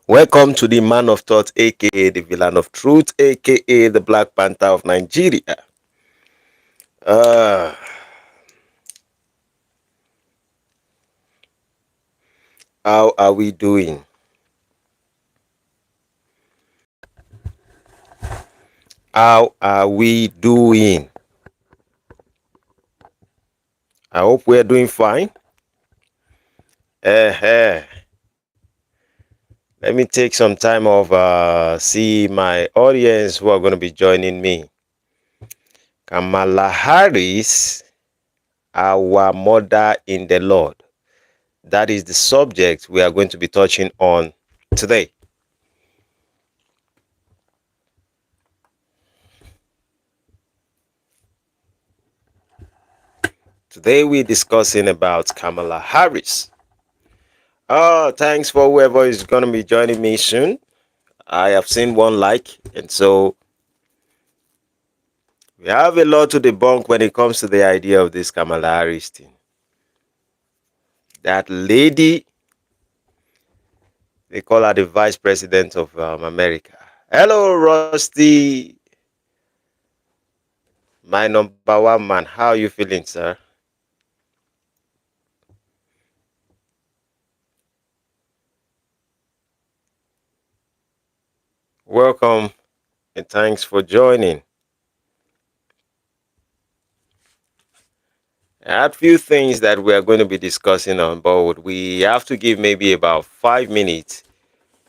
Welcome to the Man of Thought, aka the Villain of Truth, aka the Black Panther of Nigeria. Uh, how are we doing? How are we doing? I hope we're doing fine. Uh, Let me take some time off, see my audience who are going to be joining me. Kamala Harris, our mother in the Lord. That is the subject we are going to be touching on today. Today we're discussing about Kamala Harris. Oh, thanks for whoever is going to be joining me soon. I have seen one like, and so we have a lot to debunk when it comes to the idea of this Kamala Harris thing. That lady, they call her the Vice President of America. Hello, Rusty, my number one man. How are you feeling, sir? Welcome, and thanks for joining. I had a few things that we are going to be discussing on board. We have to give maybe about 5 minutes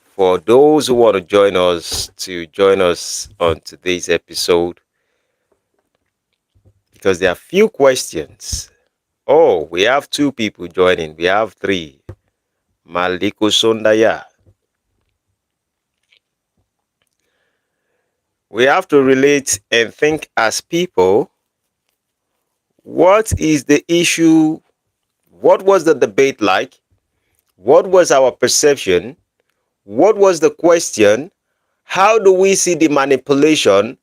for those who want to join us on today's episode, because there are few questions. Oh, we have two people joining. We have three. Maliko Sondaya. We have to relate and think as people. What is the issue? What was the debate like? What was our perception? What was the question? How do we see the manipulation?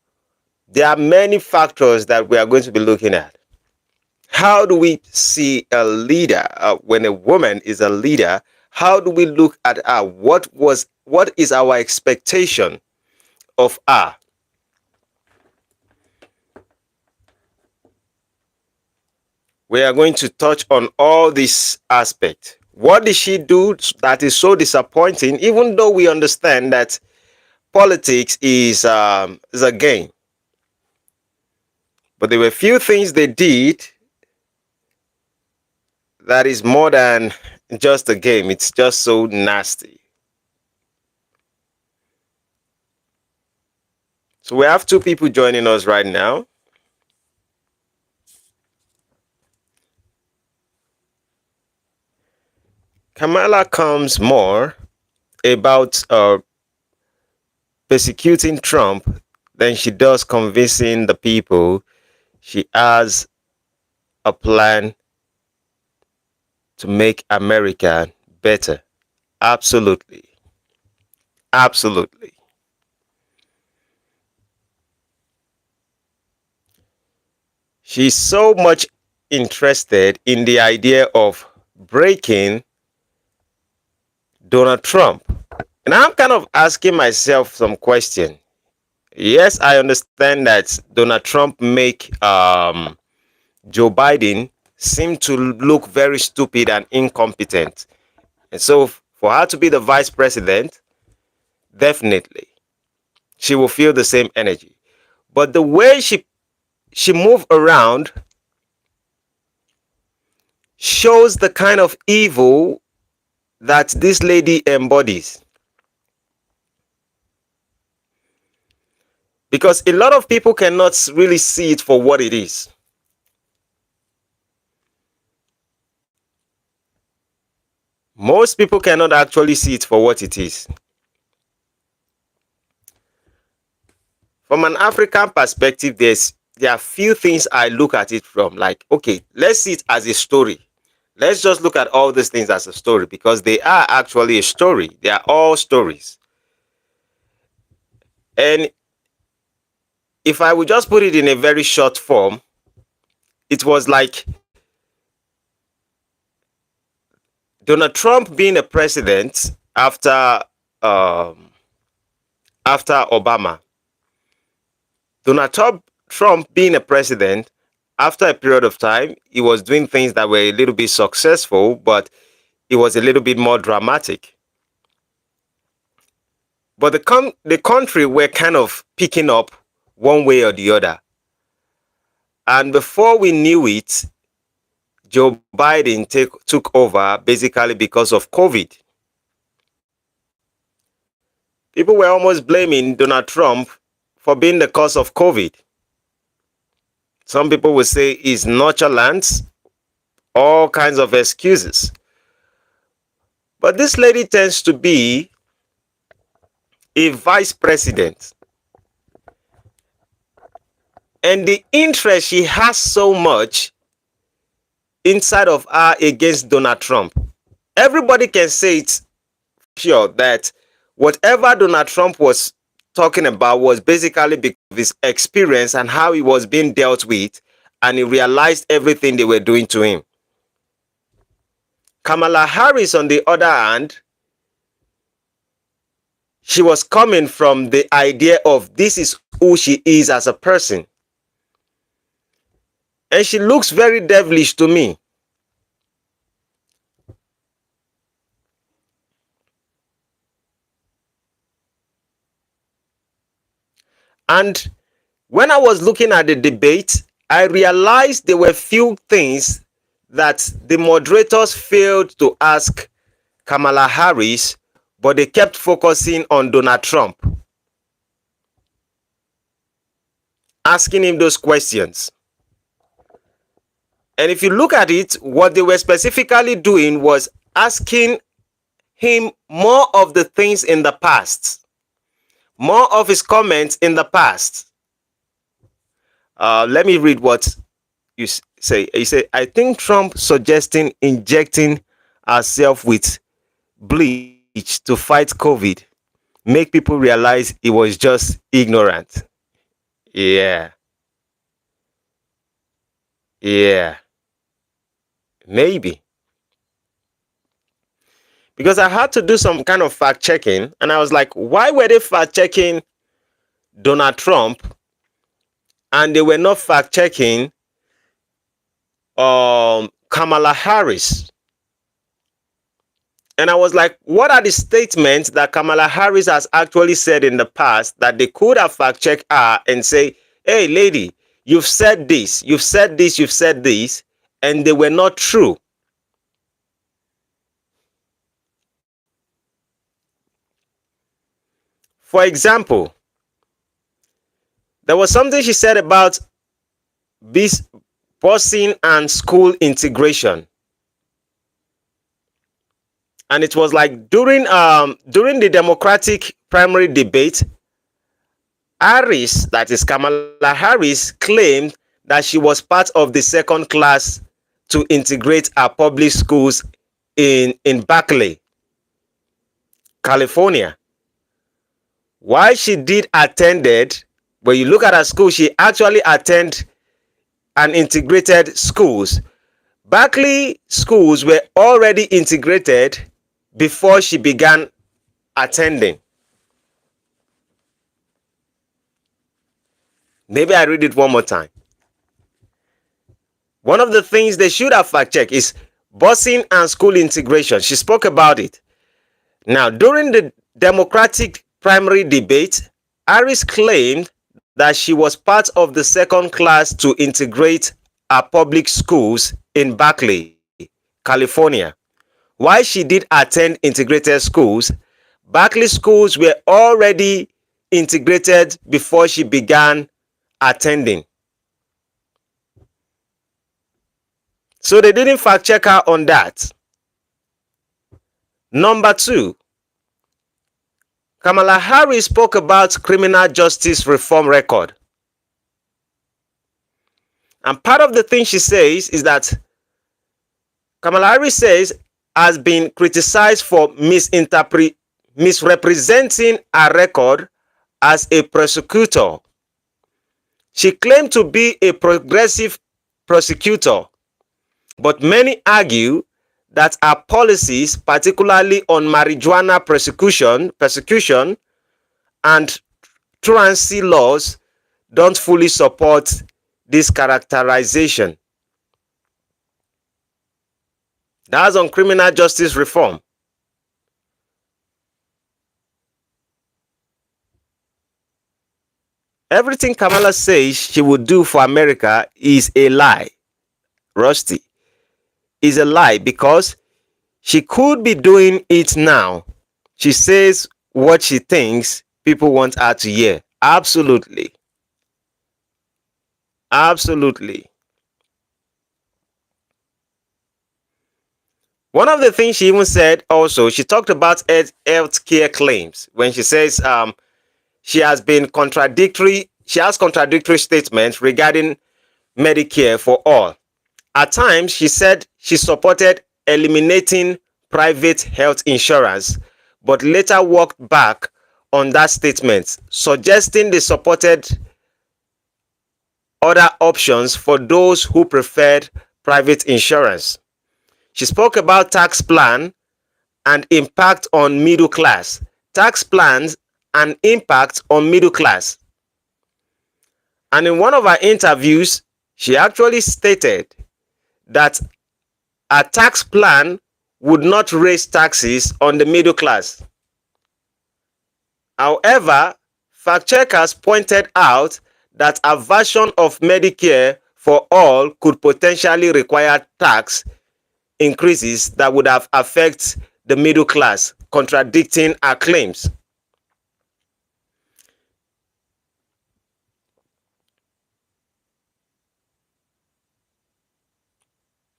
There are many factors that we are going to be looking at. How do we see a leader when a woman is a leader? How do we look at her? What is our expectation of her? We are going to touch on all these aspects. What did she do that is so disappointing? Even though we understand that politics is a game, but there were few things they did that is more than just a game. It's just so nasty. So we have two people joining us right now. Kamala comes more about persecuting Trump than she does convincing the people she has a plan to make America better. Absolutely. Absolutely. She's so much interested in the idea of breaking Donald Trump. And I'm kind of asking myself some question. Yes, I understand that Donald Trump make Joe Biden seem to look very stupid and incompetent. And so for her to be the vice president, definitely she will feel the same energy. But the way she move around shows the kind of evil that this lady embodies. Because a lot of people cannot really see it for what it is. Most people cannot actually see it for what it is. From an African perspective, there are few things I look at it from. Like, okay, let's see it as a story. Let's just look at all these things as a story, because they are actually a story. They are all stories. And if I would just put it in a very short form, it was like Donald Trump being a president after after Obama. Donald Trump being a president, after a period of time, he was doing things that were a little bit successful, but it was a little bit more dramatic. But the country were kind of picking up one way or the other. And before we knew it, Joe Biden took over basically because of COVID. People were almost blaming Donald Trump for being the cause of COVID. Some people would say he's nonchalant, all kinds of excuses. But this lady tends to be a vice president. And the interest she has so much inside of her against Donald Trump. Everybody can say it sure that whatever Donald Trump was talking about was basically because of his experience and how he was being dealt with, and he realized everything they were doing to him. Kamala Harris, on the other hand, she was coming from the idea of this is who she is as a person. And she looks very devilish to me. And when I was looking at the debate, I realized there were few things that the moderators failed to ask Kamala Harris, but they kept focusing on Donald Trump, asking him those questions. And if you look at it, what they were specifically doing was asking him more of the things in the past, more of his comments in the past. Let me read what you say. You say, I think Trump suggesting injecting ourselves with bleach to fight COVID make people realize he was just ignorant. Yeah. Maybe. Because I had to do some kind of fact checking, and I was like, why were they fact checking Donald Trump and they were not fact checking Kamala Harris? And I was like, what are the statements that Kamala Harris has actually said in the past that they could have fact checked her and say, hey lady, you've said this, you've said this, you've said this, and they were not true. For example, there was something she said about this busing and school integration. And it was like during the Democratic primary debate, Harris, that is Kamala Harris, claimed that she was part of the second class to integrate our public schools in Berkeley, California. While she did attended, when you look at her school, she actually attended and integrated schools. Berkeley schools were already integrated before she began attending. Maybe I read it one more time. One of the things they should have fact-checked is busing and school integration. She spoke about it. Now, during the Democratic primary debate, Harris claimed that she was part of the second class to integrate our public schools in Berkeley, California. While she did attend integrated schools, Berkeley schools were already integrated before she began attending. So they didn't fact check her on that. Number two, Kamala Harris spoke about criminal justice reform record. And part of the thing she says is that Kamala Harris says has been criticized for misrepresenting a record as a prosecutor. She claimed to be a progressive prosecutor, but many argue that our policies, particularly on marijuana persecution and truancy laws, don't fully support this characterization. That's on criminal justice reform. Everything Kamala says she would do for America is a lie. Rusty, is a lie because she could be doing it now. She says what she thinks people want her to hear. Absolutely. Absolutely. One of the things she even said also, she talked about health care claims when she says she has contradictory statements regarding Medicare for all. At times, she said she supported eliminating private health insurance, but later walked back on that statement, suggesting they supported other options for those who preferred private insurance. She spoke about tax plan and impact on middle class. Tax plans and impact on middle class. And in one of her interviews, she actually stated that a tax plan would not raise taxes on the middle class. However, fact checkers pointed out that a version of Medicare for all could potentially require tax increases that would have affected the middle class, contradicting her claims.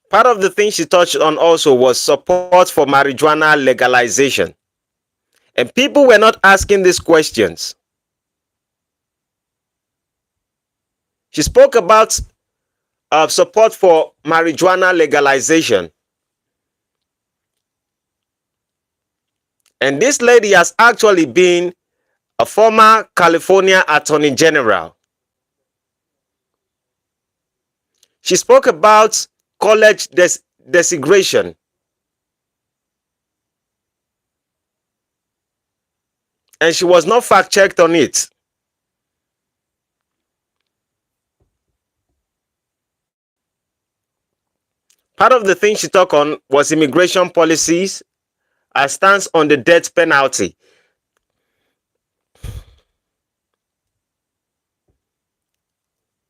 Part of the thing she touched on also was support for marijuana legalization. And people were not asking these questions. She spoke about support for marijuana legalization. And this lady has actually been a former California Attorney General. She spoke about college desegregation. And she was not fact checked on it. Part of the thing she talked on was immigration policies, her stance on the death penalty.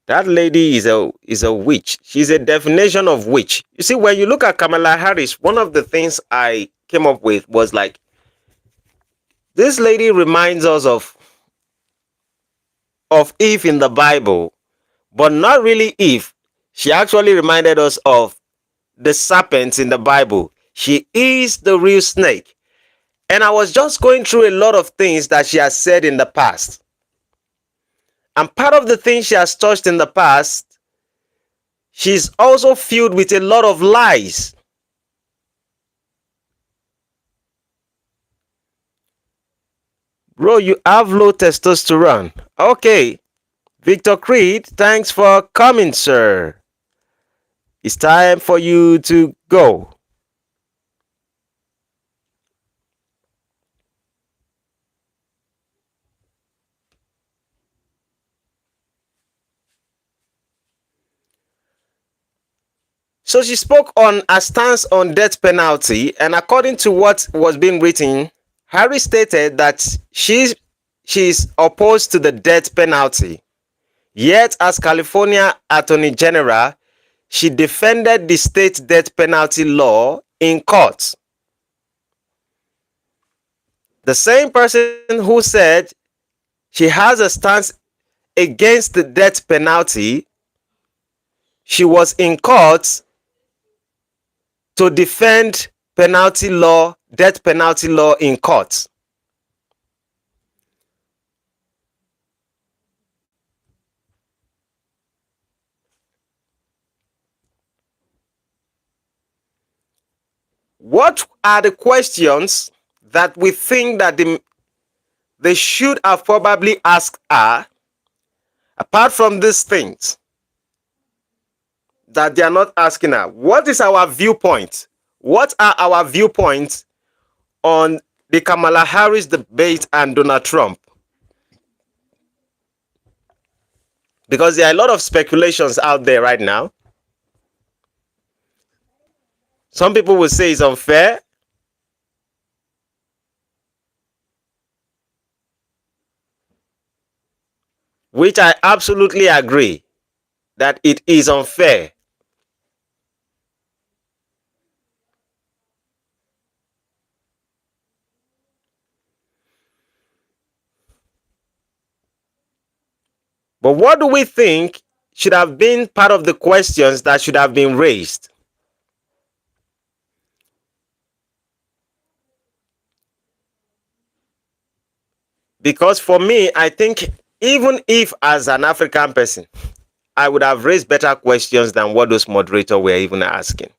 That lady is a witch. She's a definition of witch. You see, when you look at Kamala Harris, one of the things I came up with was like, this lady reminds us of Eve in the Bible, but not really Eve. She actually reminded us of the serpent in the Bible. She is the real snake. And I was just going through a lot of things that she has said in the past. And part of the things she has touched in the past, she's also filled with a lot of lies. Bro, you have low testosterone. Okay. Victor Creed, thanks for coming, sir. It's time for you to go. So she spoke on a stance on death penalty, and according to what was being written, Harry stated that she's opposed to the death penalty. Yet, as California Attorney General, she defended the state death penalty law in court. The same person who said she has a stance against the death penalty, she was in court to defend death penalty law in court. What are the questions that we think that they should have probably asked her, apart from these things that they are not asking her? What is our viewpoint? What are our viewpoints on the Kamala Harris debate and Donald Trump? Because there are a lot of speculations out there right now. Some people will say it's unfair. Which I absolutely agree that it is unfair. But what do we think should have been part of the questions that should have been raised? Because for me, I think even if as an African person, I would have raised better questions than what those moderators were even asking.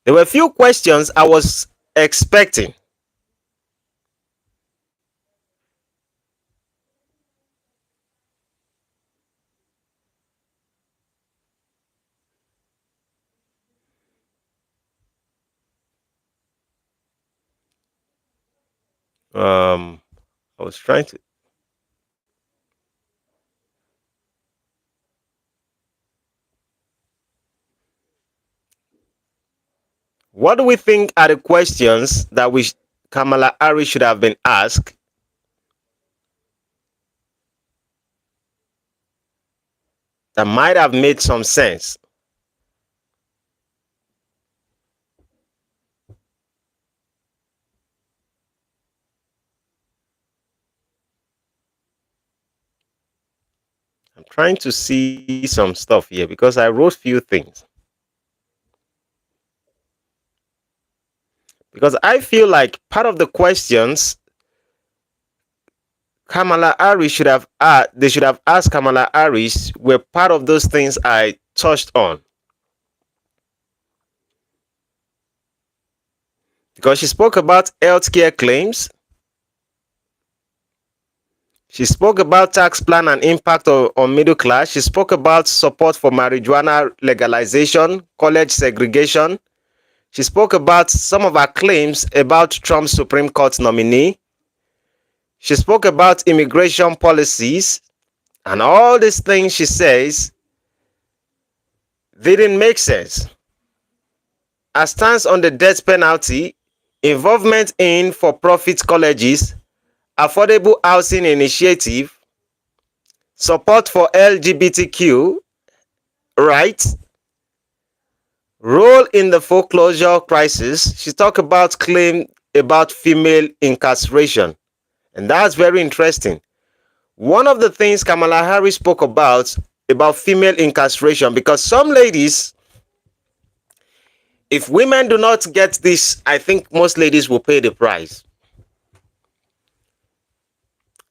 There were a few questions I was expecting. I was trying to. What do we think are the questions that Kamala Harris should have been asked that might have made some sense? I'm trying to see some stuff here because I wrote few things. Because I feel like part of the questions Kamala Harris should have they should have asked Kamala Harris were part of those things I touched on. Because she spoke about healthcare claims. She spoke about tax plan and impact on middle class. She spoke about support for marijuana legalization, college segregation. She spoke about some of her claims about Trump's Supreme Court nominee. She spoke about immigration policies, and all these things she says didn't make sense. Her stance on the death penalty, involvement in for-profit colleges, affordable housing initiative, support for LGBTQ rights, role in the foreclosure crisis. She talked about claim about female incarceration, and that's very interesting. One of the things Kamala Harris spoke about female incarceration, because some ladies, if women do not get this, I think most ladies will pay the price.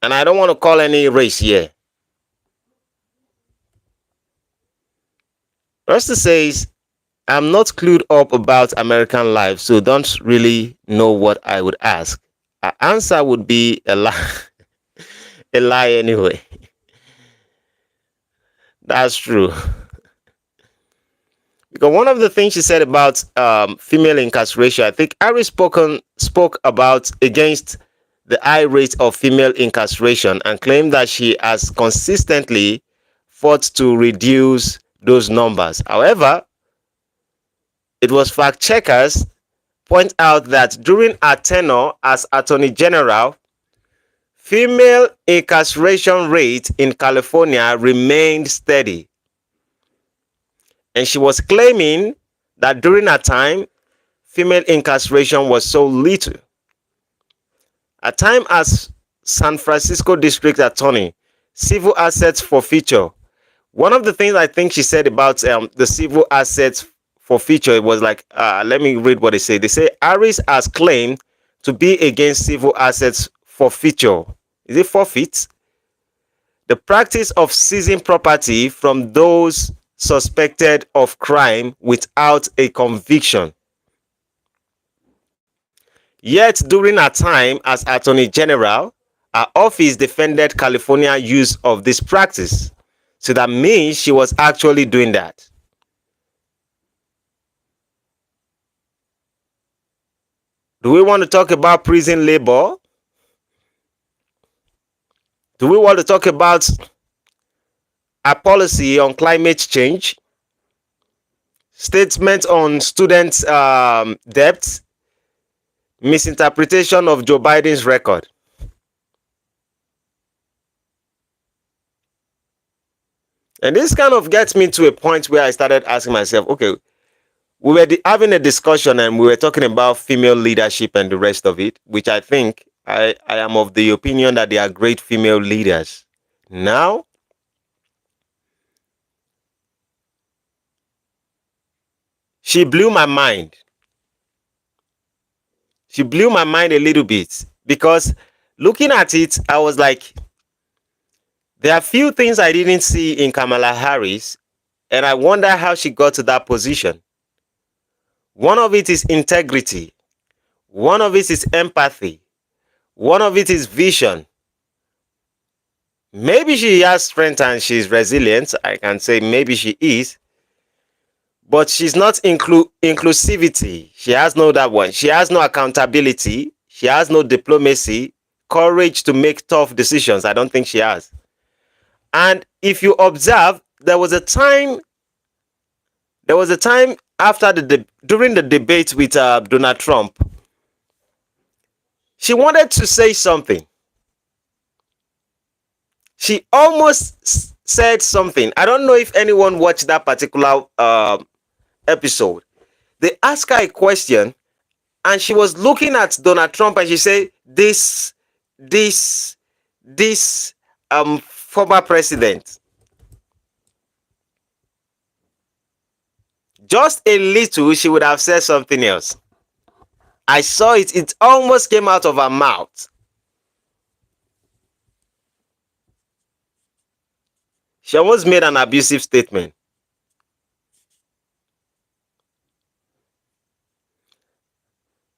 And I don't want to call any race here. Rusty says, I'm not clued up about American life, so don't really know what I would ask. Our answer would be a lie, a lie anyway. That's true. Because one of the things she said about female incarceration, I think Harris spoke about against the high rate of female incarceration and claimed that she has consistently fought to reduce those numbers. However, it was fact checkers point out that during her tenure as Attorney General, female incarceration rate in California remained steady. And she was claiming that during her time, female incarceration was so little. At time as San Francisco District Attorney, civil assets forfeiture. One of the things I think she said about the civil assets forfeiture, it was like, let me read what they say. They say Harris has claimed to be against civil assets forfeiture. Is it forfeit? The practice of seizing property from those suspected of crime without a conviction. Yet, during her time as Attorney General, Her office defended California use of this practice. So that means she was actually doing that. Do we want to talk about prison labor? Do we want to talk about a policy on climate change? Statement on student debt? Misinterpretation of Joe Biden's record? And this kind of gets me to a point where I started asking myself, okay, we were having a discussion and we were talking about female leadership and the rest of it, which I think I am of the opinion that they are great female leaders. Now, she blew my mind. She blew my mind a little bit because looking at it, I was like, there are few things I didn't see in Kamala Harris, and I wonder how she got to that position. One of it is integrity. One of it is empathy. One of it is vision. Maybe she has strength and she's resilient. I can say maybe she is. But she's not inclusivity. She has no that one. She has no accountability. She has no diplomacy, courage to make tough decisions. I don't think she has. And if you observe, there was a time after during the debate with Donald Trump, she wanted to say something. She almost said something. I don't know if anyone watched that particular episode. They asked her a question and she was looking at Donald Trump and she said, this former president. Just a little, she would have said something else. I saw it. It almost came out of her mouth. She almost made an abusive statement.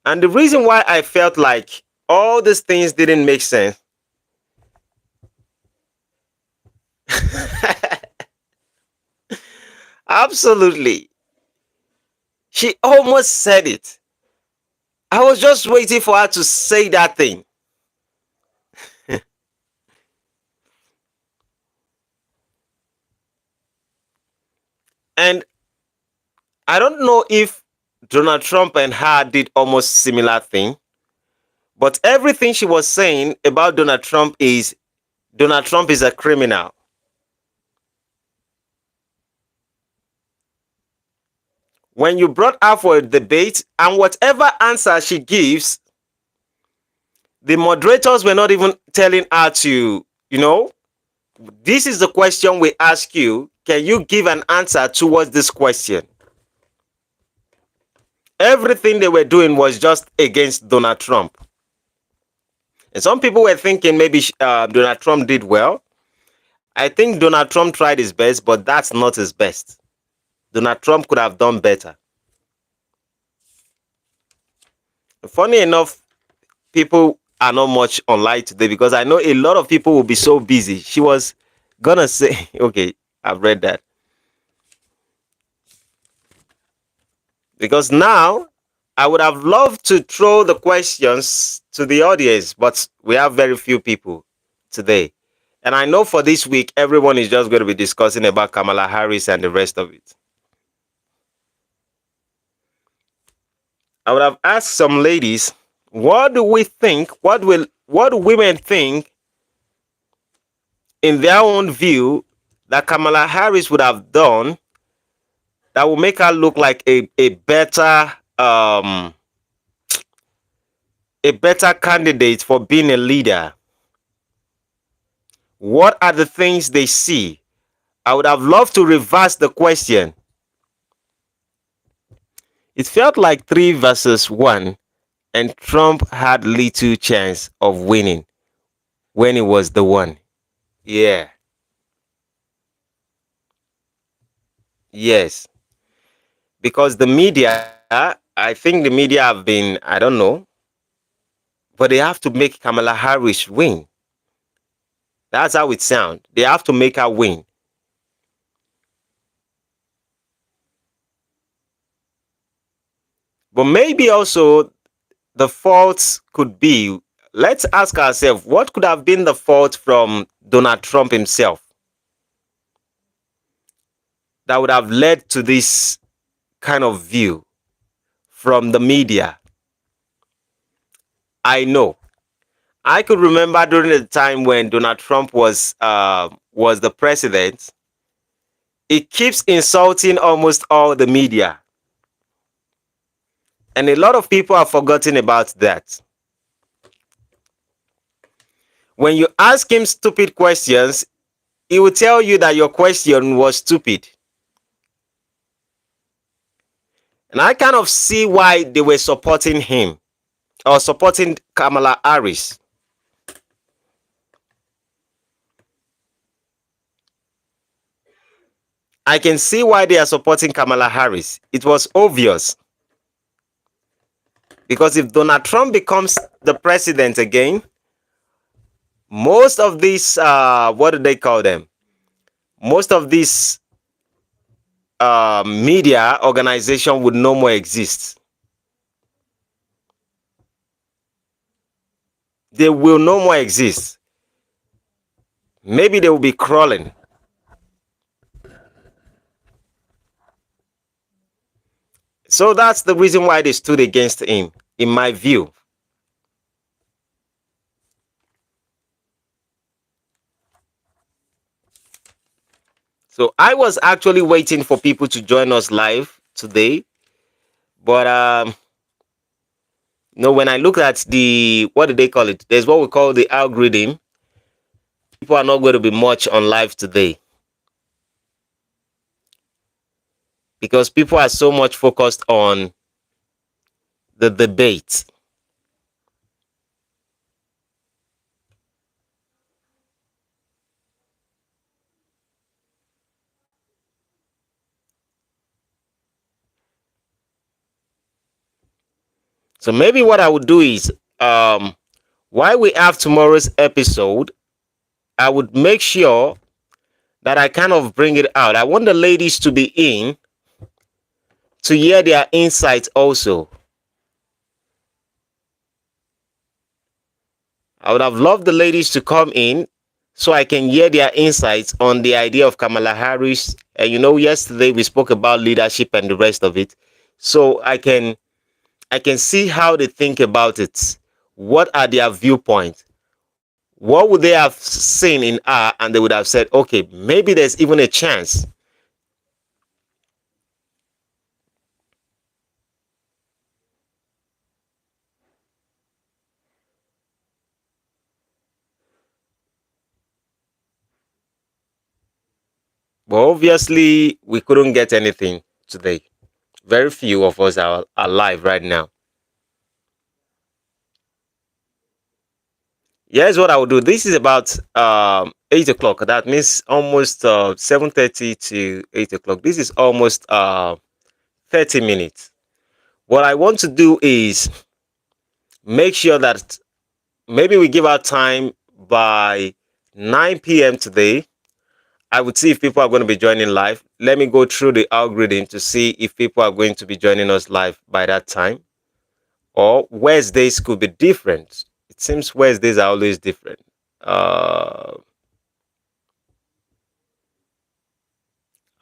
And the reason why I felt like all these things didn't make sense absolutely. She almost said it. I was just waiting for her to say that thing. And I don't know if Donald Trump and her did almost similar thing, but everything she was saying about Donald Trump is a criminal. When you brought her for a debate and whatever answer she gives, the moderators were not even telling her to, this is the question we ask you. Can you give an answer towards this question? Everything they were doing was just against Donald Trump. And some people were thinking maybe Donald Trump did well. I think Donald Trump tried his best, but that's not his best. Donald Trump could have done better. Funny enough, people are not much online today because I know a lot of people will be so busy. She was gonna say, okay, I've read that. Because now I would have loved to throw the questions to the audience, but we have very few people today. And I know for this week, everyone is just going to be discussing about Kamala Harris and the rest of it. I would have asked some ladies, what do we think? What do women think in their own view that Kamala Harris would have done that will make her look like a better candidate for being a leader? What are the things they see? I would have loved to reverse the question. It felt like 3 versus 1, and Trump had little chance of winning when he was the one. Yeah. Yes. Because the media, I think the media have been, I don't know, but they have to make Kamala Harris win. That's how it sounds. They have to make her win. But maybe also the fault could be, let's ask ourselves, what could have been the fault from Donald Trump himself that would have led to this kind of view from the media? I know. I could remember during the time when Donald Trump was the president. He keeps insulting almost all the media, and a lot of people have forgotten about that. When you ask him stupid questions, he will tell you that your question was stupid. And I kind of see why they were supporting him or supporting Kamala Harris. I can see why they are supporting Kamala Harris. It was obvious. Because if Donald Trump becomes the president again, most of these, what do they call them? Most of these media organization would no more exist. They will no more exist. Maybe they will be crawling. So that's the reason why they stood against him, in my view. So I was actually waiting for people to join us live today, but when I look at the, what do they call it? There's what we call the algorithm. People are not going to be much on live today because people are so much focused on the debate. So maybe what I would do is, while we have tomorrow's episode, I would make sure that I kind of bring it out. I want the ladies to be in to hear their insights also. I would have loved the ladies to come in so I can hear their insights on the idea of Kamala Harris. And yesterday we spoke about leadership and the rest of it. So I can see how they think about it. What are their viewpoints? What would they have seen in her and they would have said, okay, maybe there's even a chance. But obviously, we couldn't get anything today. Very few of us are alive right now. Here's what I will do. This is about 8 o'clock. That means almost 7:30 to 8 o'clock. This is almost 30 minutes. What I want to do is make sure that maybe we give our time by 9 p.m. today. I would see if people are going to be joining live. Let me go through the algorithm to see if people are going to be joining us live by that time. Or Wednesdays could be different. It seems Wednesdays are always different. I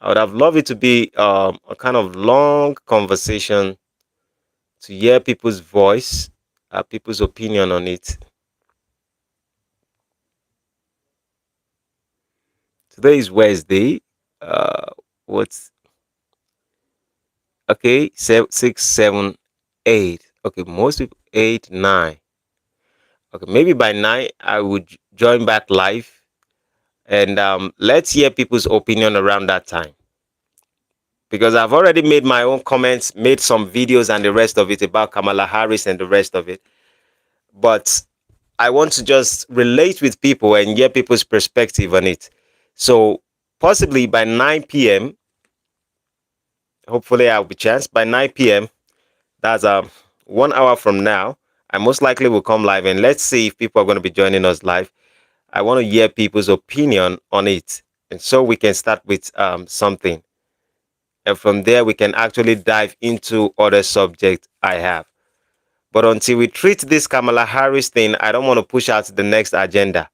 would have loved it to be a kind of long conversation to hear people's voice, people's opinion on it. Today is Wednesday. What's okay? 6, 7, 8. Okay, most people 8, 9. Okay, maybe by 9 I would join back live, and let's hear people's opinion around that time. Because I've already made my own comments, made some videos and the rest of it about Kamala Harris and the rest of it. But I want to just relate with people and get people's perspective on it. So possibly by 9 p.m., hopefully I'll be chance by 9 p.m. That's 1 hour from now. I most likely will come live, and let's see if people are going to be joining us live. I want to hear people's opinion on it. And so we can start with something. And from there, we can actually dive into other subjects I have. But until we treat this Kamala Harris thing, I don't want to push out the next agenda,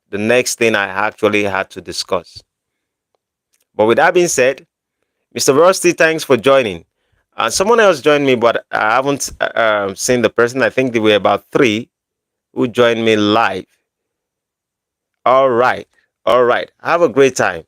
the next thing I actually had to discuss. But with that being said, Mr. Rusty, thanks for joining. Someone else joined me, but I haven't seen the person. I think there were about three who joined me live. All right. All right. Have a great time.